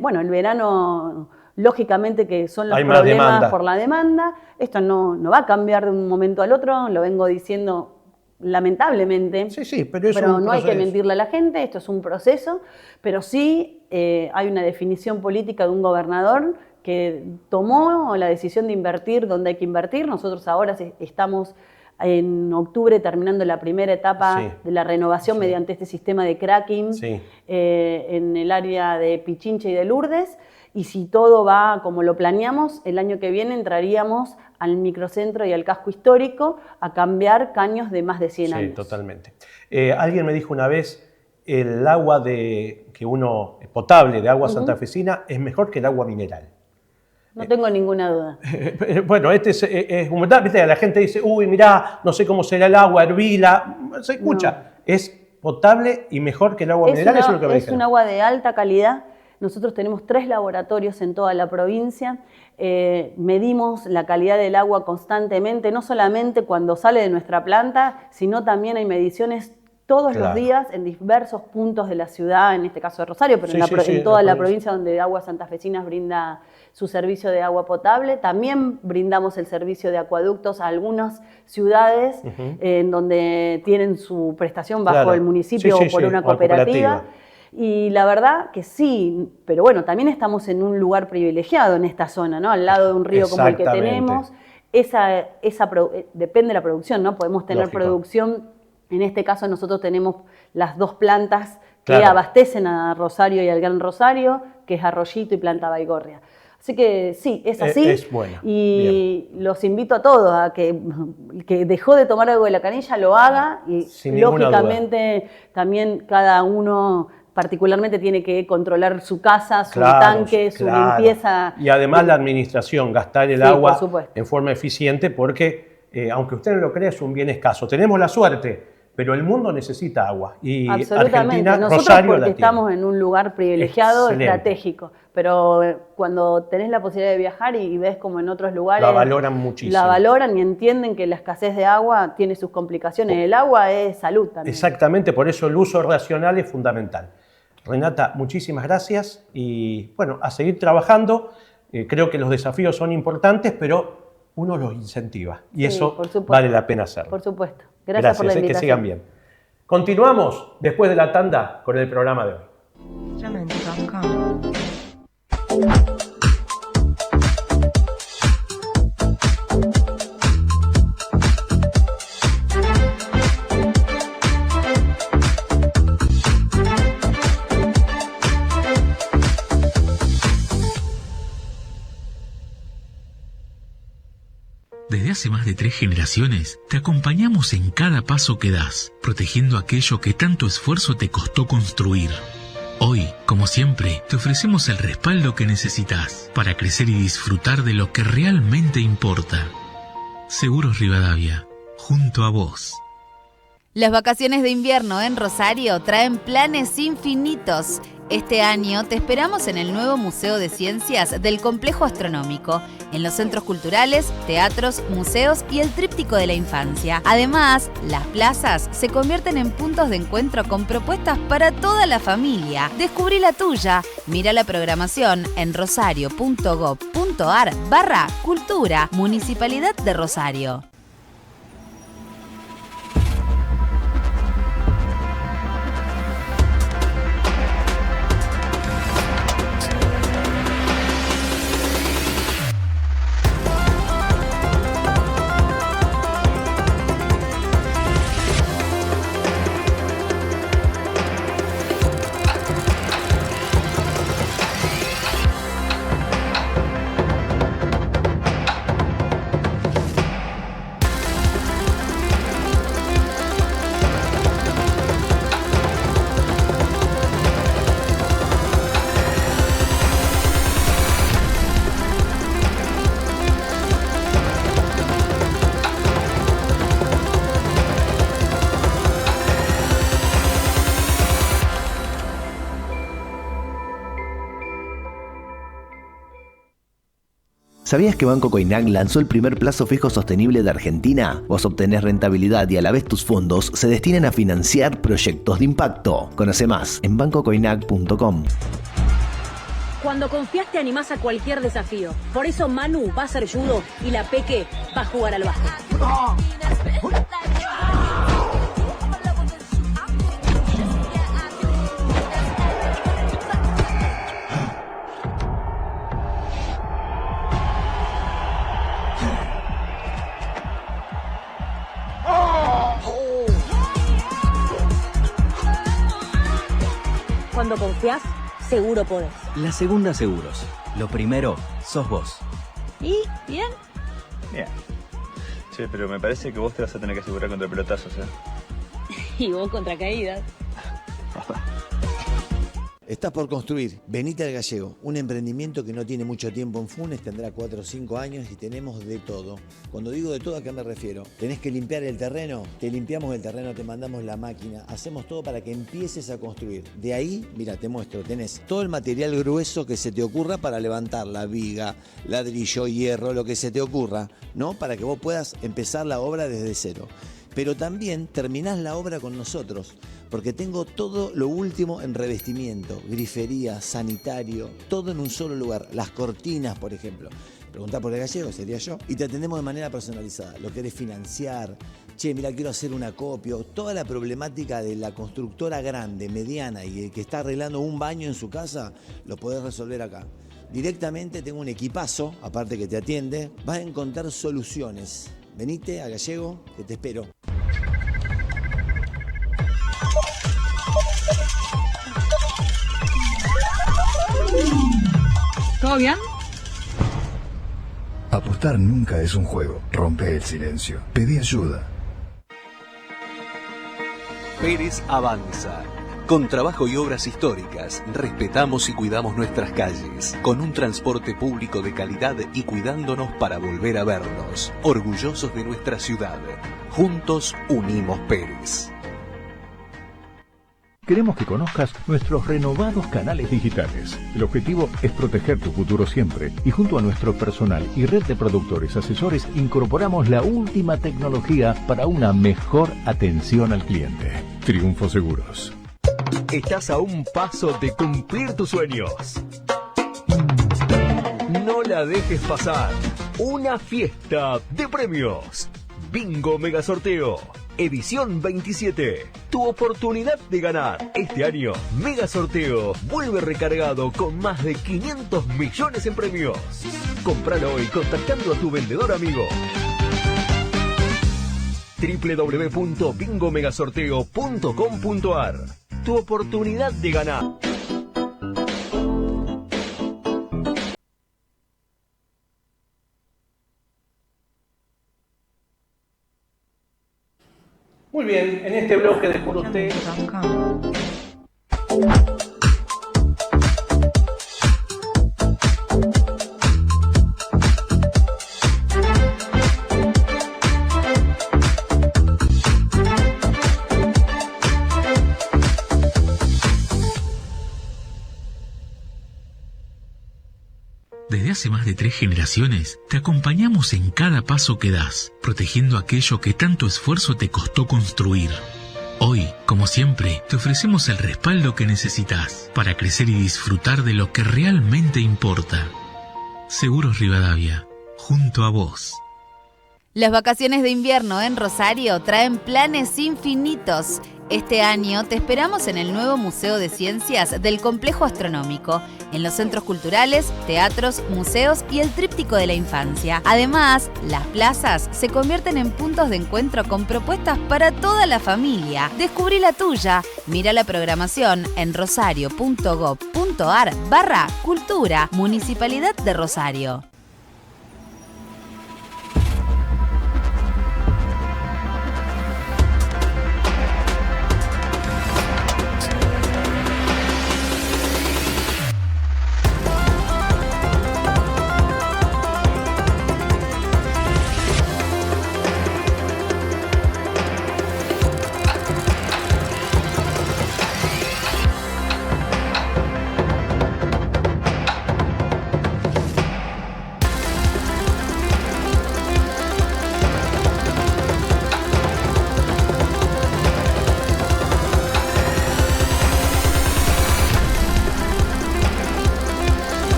Bueno, el verano, lógicamente que son los Hay más problemas demanda. por la demanda. Esto no va a cambiar de un momento al otro, lo vengo diciendo lamentablemente. Sí, pero no hay que mentirle a la gente, esto es un proceso, pero sí hay una definición política de un gobernador que tomó la decisión de invertir donde hay que invertir. Nosotros ahora estamos en octubre terminando la primera etapa de la renovación mediante este sistema de cracking en el área de Pichincha y de Lourdes. Y si todo va como lo planeamos, el año que viene entraríamos al microcentro y al casco histórico a cambiar caños de más de 100 años. Sí, totalmente. Alguien me dijo una vez, el agua potable de agua santafesina es mejor que el agua mineral. No tengo ninguna duda. Bueno, es humildad, ¿viste? La gente dice, uy, mirá, no sé cómo será el agua, hervila. Se escucha, es potable y mejor que el agua mineral, eso es lo que me dijeron. Es un agua de alta calidad. Nosotros tenemos 3 laboratorios en toda la provincia, medimos la calidad del agua constantemente, no solamente cuando sale de nuestra planta, sino también hay mediciones todos los días en diversos puntos de la ciudad, en este caso de Rosario, pero en toda la provincia donde Aguas Santafesinas brinda su servicio de agua potable. También brindamos el servicio de acueductos a algunas ciudades en donde tienen su prestación bajo el municipio o por una cooperativa. Y la verdad que sí, pero bueno, también estamos en un lugar privilegiado en esta zona, ¿no? Al lado de un río como el que tenemos. Depende de la producción, ¿no? Podemos tener producción, en este caso nosotros tenemos las 2 plantas que abastecen a Rosario y al Gran Rosario, que es Arroyito y Planta Baigorria. Así que sí, es así. Es bueno. Y los invito a todos a que dejó de tomar agua de la canilla, lo haga. Y lógicamente también cada uno particularmente tiene que controlar su casa, su tanque, su limpieza. Y además la administración, gastar el agua en forma eficiente porque, aunque usted no lo crea, es un bien escaso. Tenemos la suerte, pero el mundo necesita agua. Y Argentina, nosotros Rosario porque estamos en un lugar privilegiado, estratégico. Pero cuando tenés la posibilidad de viajar y ves como en otros lugares... La valoran muchísimo. La valoran y entienden que la escasez de agua tiene sus complicaciones. El agua es salud también. Exactamente, por eso el uso racional es fundamental. Renata, muchísimas gracias y bueno, a seguir trabajando. Creo que los desafíos son importantes, pero uno los incentiva y eso vale la pena hacerlo. Por supuesto. Gracias por la invitación. Que sigan bien. Continuamos después de la tanda con el programa de hoy. Jamendo.com. Desde hace más de 3 generaciones, te acompañamos en cada paso que das, protegiendo aquello que tanto esfuerzo te costó construir. Hoy, como siempre, te ofrecemos el respaldo que necesitas para crecer y disfrutar de lo que realmente importa. Seguros Rivadavia, junto a vos. Las vacaciones de invierno en Rosario traen planes infinitos. Este año te esperamos en el nuevo Museo de Ciencias del Complejo Astronómico, en los centros culturales, teatros, museos y el tríptico de la infancia. Además, las plazas se convierten en puntos de encuentro con propuestas para toda la familia. Descubrí la tuya. Mira la programación en rosario.gov.ar/cultura, Municipalidad de Rosario. ¿Sabías que Banco Coinac lanzó el primer plazo fijo sostenible de Argentina? Vos obtenés rentabilidad y a la vez tus fondos se destinan a financiar proyectos de impacto. Conoce más en bancocoinac.com. Cuando confías te animás a cualquier desafío. Por eso Manu va a hacer judo y la Peque va a jugar al básquet. Cuando confías, seguro podés. La segunda seguros. Lo primero, sos vos. ¿Y? ¿Bien? Bien. Che, pero me parece que vos te vas a tener que asegurar contra pelotazos, ¿eh? Y vos contra caídas. Estás por construir Venite al Gallego, un emprendimiento que no tiene mucho tiempo en Funes, tendrá 4 o 5 años y tenemos de todo. Cuando digo de todo, ¿a qué me refiero? ¿Tenés que limpiar el terreno? Te limpiamos el terreno, te mandamos la máquina, hacemos todo para que empieces a construir. De ahí, mira, te muestro, tenés todo el material grueso que se te ocurra para levantar la viga, ladrillo, hierro, lo que se te ocurra, ¿no? Para que vos puedas empezar la obra desde cero. Pero también terminás la obra con nosotros, porque tengo todo lo último en revestimiento, grifería, sanitario, todo en un solo lugar. Las cortinas, por ejemplo. Preguntá por el gallego, sería yo. Y te atendemos de manera personalizada. Lo querés financiar, che, mira, quiero hacer un acopio. Toda la problemática de la constructora grande, mediana y el que está arreglando un baño en su casa, lo podés resolver acá. Directamente tengo un equipazo, aparte que te atiende, vas a encontrar soluciones. Venite a Gallego, que te espero. ¿Todo bien? Apostar nunca es un juego. Rompe el silencio. Pedí ayuda. Pérez Avanza. Con trabajo y obras históricas, respetamos y cuidamos nuestras calles, con un transporte público de calidad y cuidándonos para volver a vernos, orgullosos de nuestra ciudad. Juntos unimos Pérez. Queremos que conozcas nuestros renovados canales digitales. El objetivo es proteger tu futuro siempre y junto a nuestro personal y red de productores asesores incorporamos la última tecnología para una mejor atención al cliente. Triunfo Seguros. Estás a un paso de cumplir tus sueños. No la dejes pasar. Una fiesta de premios. Bingo Mega Sorteo. Edición 27. Tu oportunidad de ganar. Este año, Mega Sorteo vuelve recargado con más de 500 millones en premios. Compralo hoy contactando a tu vendedor amigo. www.bingomegasorteo.com.ar. Tu oportunidad de ganar. Muy bien, en este bloque de Por Usted. Desde hace más de 3 generaciones, te acompañamos en cada paso que das, protegiendo aquello que tanto esfuerzo te costó construir. Hoy, como siempre, te ofrecemos el respaldo que necesitas para crecer y disfrutar de lo que realmente importa. Seguros Rivadavia, junto a vos. Las vacaciones de invierno en Rosario traen planes infinitos. Este año te esperamos en el nuevo Museo de Ciencias del Complejo Astronómico, en los centros culturales, teatros, museos y el tríptico de la infancia. Además, las plazas se convierten en puntos de encuentro con propuestas para toda la familia. Descubrí la tuya. Mira la programación en rosario.gov.ar/cultura, Municipalidad de Rosario.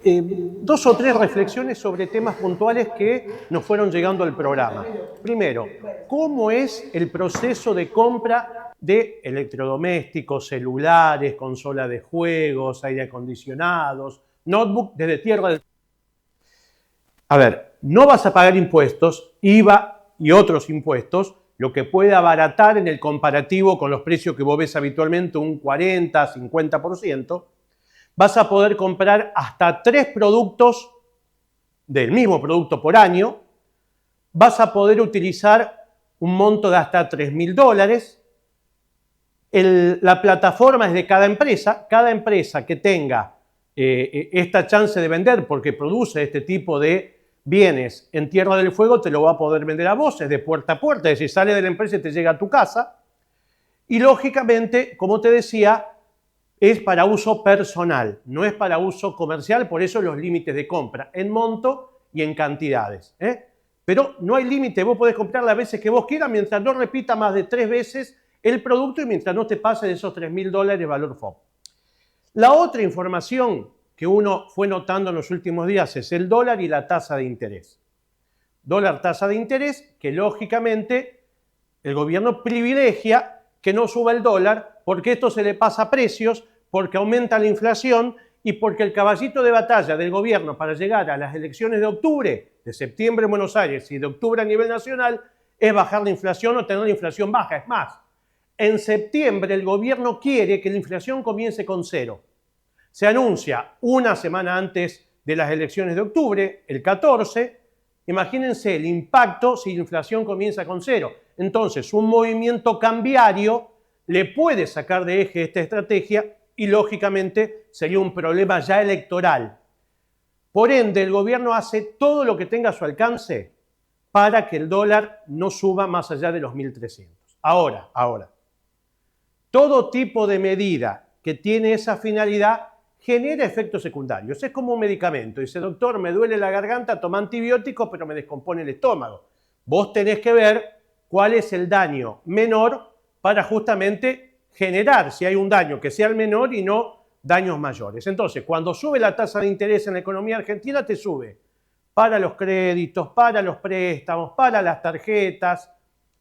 2 o 3 reflexiones sobre temas puntuales que nos fueron llegando al programa. Primero, ¿cómo es el proceso de compra de electrodomésticos, celulares, consolas de juegos, aire acondicionados, notebook desde tierra del... A ver, no vas a pagar impuestos, IVA y otros impuestos, lo que puede abaratar en el comparativo con los precios que vos ves habitualmente un 40, 50%. Vas a poder comprar hasta 3 productos del mismo producto por año. Vas a poder utilizar un monto de hasta $3.000. La plataforma es de cada empresa. Cada empresa que tenga esta chance de vender porque produce este tipo de bienes en Tierra del Fuego te lo va a poder vender a vos, es de puerta a puerta, es decir, sale de la empresa y te llega a tu casa. Y lógicamente, como te decía, es para uso personal, no es para uso comercial, por eso los límites de compra, en monto y en cantidades. Pero no hay límite, vos podés comprar las veces que vos quieras mientras no repita más de 3 veces el producto y mientras no te pase de esos $3.000 valor FOB. La otra información que uno fue notando en los últimos días es el dólar y la tasa de interés. Dólar, tasa de interés, que lógicamente el gobierno privilegia que no suba el dólar porque esto se le pasa a precios, porque aumenta la inflación y porque el caballito de batalla del gobierno para llegar a las elecciones de octubre, de septiembre en Buenos Aires y de octubre a nivel nacional, es bajar la inflación o tener la inflación baja. Es más, en septiembre el gobierno quiere que la inflación comience con 0. Se anuncia una semana antes de las elecciones de octubre, el 14. Imagínense el impacto si la inflación comienza con 0. Entonces, un movimiento cambiario le puede sacar de eje esta estrategia y, lógicamente, sería un problema ya electoral. Por ende, el gobierno hace todo lo que tenga a su alcance para que el dólar no suba más allá de los 1.300. Ahora, todo tipo de medida que tiene esa finalidad genera efectos secundarios. Es como un medicamento. Dice, doctor, me duele la garganta, toma antibióticos, pero me descompone el estómago. Vos tenés que ver cuál es el daño menor para justamente generar, si hay un daño, que sea el menor y no daños mayores. Entonces, cuando sube la tasa de interés en la economía argentina, te sube para los créditos, para los préstamos, para las tarjetas,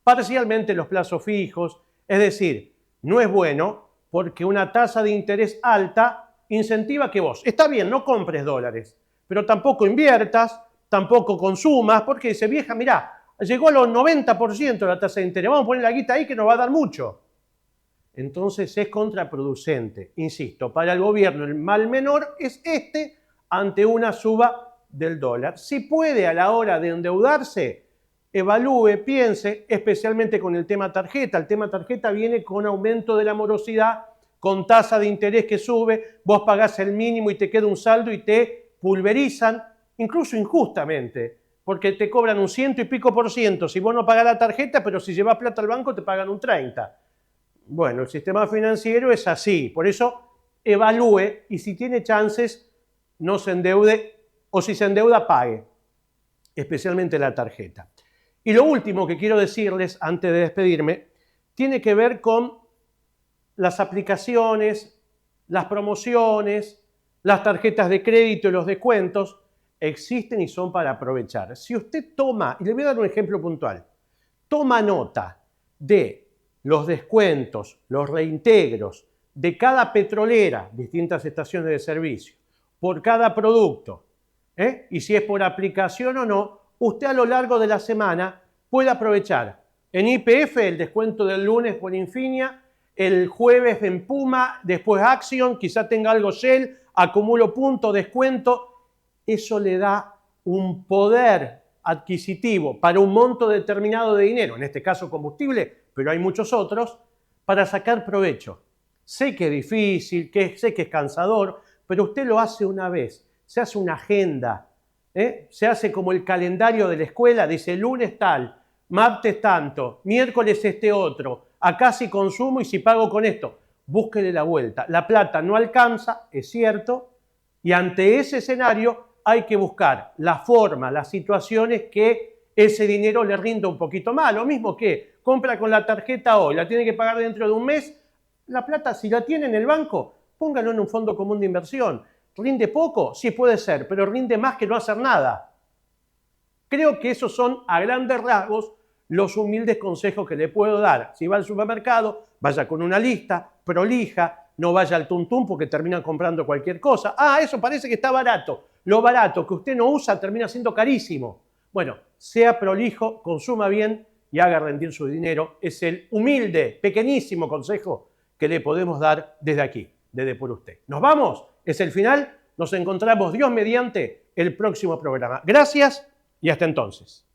parcialmente los plazos fijos. Es decir, no es bueno porque una tasa de interés alta incentiva que vos, está bien, no compres dólares, pero tampoco inviertas, tampoco consumas, porque dice, vieja, mirá, llegó a los 90% la tasa de interés, vamos a poner la guita ahí que nos va a dar mucho. Entonces es contraproducente. Insisto, para el gobierno el mal menor es este ante una suba del dólar. Si puede a la hora de endeudarse, evalúe, piense, especialmente con el tema tarjeta. El tema tarjeta viene con aumento de la morosidad, con tasa de interés que sube, vos pagás el mínimo y te queda un saldo y te pulverizan, incluso injustamente, porque te cobran un 100 y pico % si vos no pagás la tarjeta, pero si llevas plata al banco te pagan un 30%. Bueno, el sistema financiero es así, por eso evalúe y si tiene chances no se endeude o si se endeuda pague, especialmente la tarjeta. Y lo último que quiero decirles antes de despedirme tiene que ver con las aplicaciones, las promociones, las tarjetas de crédito y los descuentos existen y son para aprovechar. Si usted toma, y le voy a dar un ejemplo puntual, toma nota de los descuentos, los reintegros de cada petrolera, distintas estaciones de servicio, por cada producto, y si es por aplicación o no, usted a lo largo de la semana puede aprovechar en YPF el descuento del lunes por Infinia, el jueves en Puma, después Action, quizá tenga algo Shell, acumulo puntos, descuento. Eso le da un poder adquisitivo para un monto determinado de dinero, en este caso combustible, pero hay muchos otros, para sacar provecho. Sé que es difícil, sé que es cansador, pero usted lo hace una vez, se hace una agenda, se hace como el calendario de la escuela, dice lunes tal, martes tanto, miércoles este otro, acá sí consumo y si pago con esto. Búsquele la vuelta. La plata no alcanza, es cierto, y ante ese escenario hay que buscar la forma, las situaciones que ese dinero le rinda un poquito más. Lo mismo que compra con la tarjeta hoy, la tiene que pagar dentro de un mes, la plata si la tiene en el banco, póngalo en un fondo común de inversión. ¿Rinde poco? Sí, puede ser, pero rinde más que no hacer nada. Creo que esos son, a grandes rasgos, los humildes consejos que le puedo dar. Si va al supermercado, vaya con una lista, prolija, no vaya al tuntún porque terminan comprando cualquier cosa. Ah, eso parece que está barato. Lo barato que usted no usa termina siendo carísimo. Bueno, sea prolijo, consuma bien y haga rendir su dinero. Es el humilde, pequeñísimo consejo que le podemos dar desde aquí, desde Por Usted. ¿Nos vamos? Es el final. Nos encontramos, Dios mediante, el próximo programa. Gracias y hasta entonces.